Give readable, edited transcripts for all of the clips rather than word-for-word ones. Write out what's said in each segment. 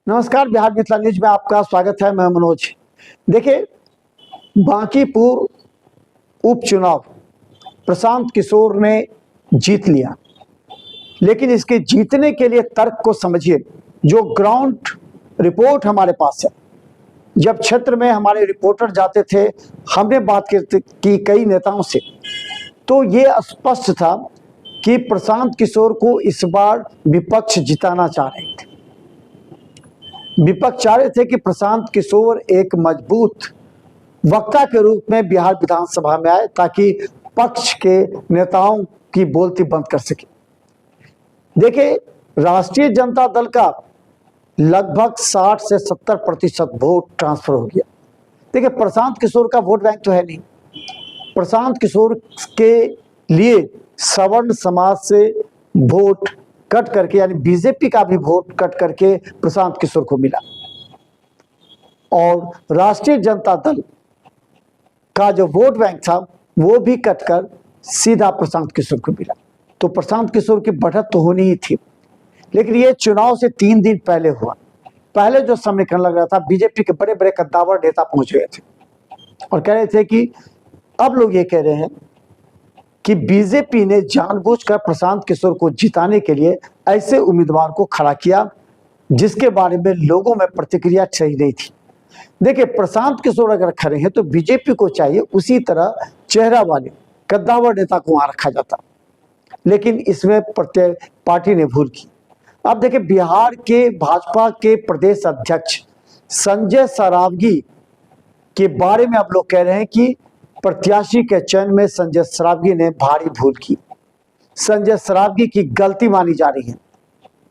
नमस्कार, बिहार मिथिला न्यूज में आपका स्वागत है। मैं मनोज। देखिए, बांकीपुर उपचुनाव प्रशांत किशोर ने जीत लिया, लेकिन इसके जीतने के लिए तर्क को समझिए। जो ग्राउंड रिपोर्ट हमारे पास है, जब क्षेत्र में हमारे रिपोर्टर जाते थे, हमने बात की कई नेताओं से, तो ये स्पष्ट था कि प्रशांत किशोर को इस बार विपक्ष जिताना चाह रहे थे। विपक्ष चाह रहे थे कि प्रशांत किशोर एक मजबूत वक्ता के रूप में बिहार विधानसभा में आए, ताकि पक्ष के नेताओं की बोलती बंद कर सके। देखिए, राष्ट्रीय जनता दल का लगभग 60 से 70% वोट ट्रांसफर हो गया। देखिए, प्रशांत किशोर का वोट बैंक तो है नहीं। प्रशांत किशोर के लिए सवर्ण समाज से वोट कट करके, यानी बीजेपी का भी वोट कट करके प्रशांत किशोर को मिला, और राष्ट्रीय जनता दल का जो वोट बैंक था वो भी कटकर सीधा प्रशांत किशोर को मिला। तो प्रशांत किशोर की बढ़त तो होनी ही थी, लेकिन ये चुनाव से 3 दिन पहले हुआ। पहले जो समीकरण लग रहा था, बीजेपी के बड़े बड़े कद्दावर नेता पहुंच गए थे और कह रहे थे कि अब लोग ये कह रहे हैं कि बीजेपी ने जानबूझकर प्रशांत किशोर को जिताने के लिए ऐसे उम्मीदवार को खड़ा किया जिसके बारे में लोगों में प्रतिक्रिया सही नहीं थी। देखिए, प्रशांत किशोर अगर खड़े हैं तो बीजेपी को चाहिए उसी तरह चेहरा वाले कद्दावर नेता को वहां रखा जाता, लेकिन इसमें प्रत्येक पार्टी ने भूल की। अब देखिए, बिहार के भाजपा के प्रदेश अध्यक्ष संजय सरावगी के बारे में अब लोग कह रहे हैं कि प्रत्याशी के चयन में संजय सरावगी ने भारी भूल की। संजय सरावगी की गलती मानी जा रही है।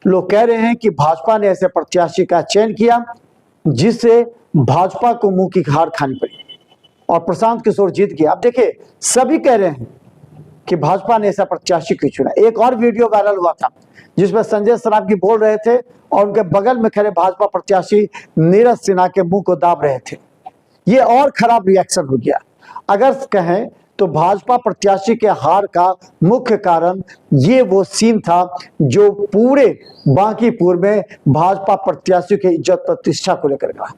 लोग कह रहे हैं कि भाजपा ने ऐसे प्रत्याशी का चयन किया जिससे भाजपा को मुंह की खार खानी पड़ी और प्रशांत किशोर जीत गया। अब देखिए, सभी कह रहे हैं कि भाजपा ने ऐसा प्रत्याशी क्यों चुना। एक और वीडियो वायरल हुआ था जिसमें संजय सरावगी बोल रहे थे और उनके बगल में खड़े भाजपा प्रत्याशी नीरज सिन्हा के मुंह को दाब रहे थे। ये और खराब रिएक्शन हो गया। अगर कहें तो भाजपा प्रत्याशी के हार का मुख्य कारण ये वो सीन था जो पूरे बांकीपुर में भाजपा प्रत्याशी की इज्जत प्रतिष्ठा को लेकर गया।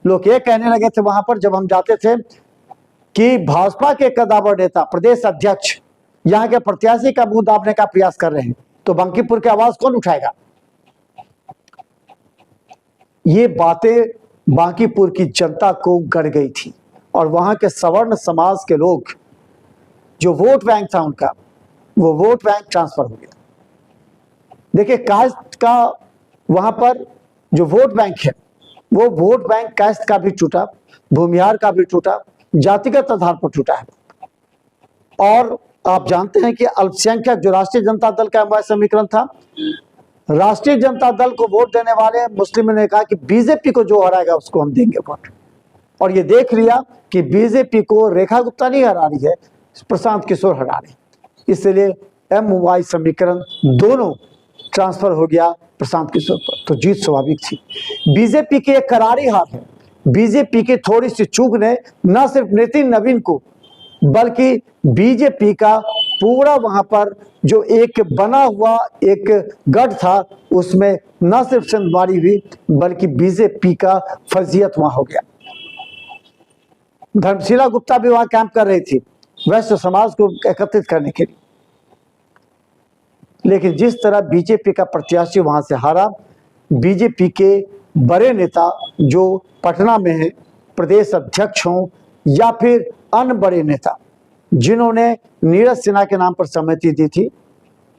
लोग ये कहने लगे थे वहां पर, जब हम जाते थे, कि भाजपा के कद्दावर नेता प्रदेश अध्यक्ष यहाँ के प्रत्याशी का मुंह दाबने का प्रयास कर रहे हैं, तो बांकीपुर की आवाज कौन उठाएगा। ये बातें बांकीपुर की जनता को गड़ गई थी और वहां के सवर्ण समाज के लोग, जो वोट बैंक था उनका, वो वोट बैंक ट्रांसफर हो गया। देखिए, कास्ट का वहां पर जो वोट बैंक है, वो वोट बैंक कास्ट का भी टूटा, भूमिहार का भी टूटा, जातिगत आधार पर टूटा है। और आप जानते हैं कि अल्पसंख्यक जो राष्ट्रीय जनता दल का वह समीकरण था, राष्ट्रीय जनता दल को वोट देने वाले मुस्लिमों ने कहा कि बीजेपी को जो हराएगा उसको हम देंगे वोट, और ये देख लिया कि बीजेपी को रेखा गुप्ता नहीं हरा रही है, प्रशांत किशोर हरा रहे, इसलिए MY समीकरण दोनों ट्रांसफर हो गया प्रशांत किशोर पर। तो जीत स्वाभाविक थी। बीजेपी की एक करारी हार है। बीजेपी की थोड़ी सी चूक ने न सिर्फ नितिन नवीन को, बल्कि बीजेपी का पूरा वहां पर जो एक बना हुआ एक गढ़ था, उसमें न सिर्फ संदमारी हुई, बल्कि बीजेपी का फर्जियत वहां हो गया। धर्मशिला गुप्ता भी वहां कैंप कर रही थी वैश्य समाज को एकत्रित करने के लिए, लेकिन जिस तरह बीजेपी का प्रत्याशी वहां से हारा, बीजेपी के बड़े नेता जो पटना में हैं, प्रदेश अध्यक्ष हों या फिर अन्य बड़े नेता जिन्होंने नीरज सिन्हा के नाम पर सहमति दी थी,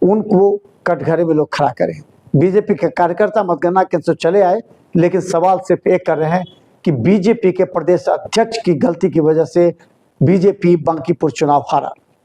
उनको कटघरे में लोग खड़ा करें। बीजेपी के कार्यकर्ता मतगणना केंद्र से चले आए, लेकिन सवाल सिर्फ एक कर रहे हैं कि बीजेपी के प्रदेश अध्यक्ष की गलती की वजह से बीजेपी बांकीपुर चुनाव हारा।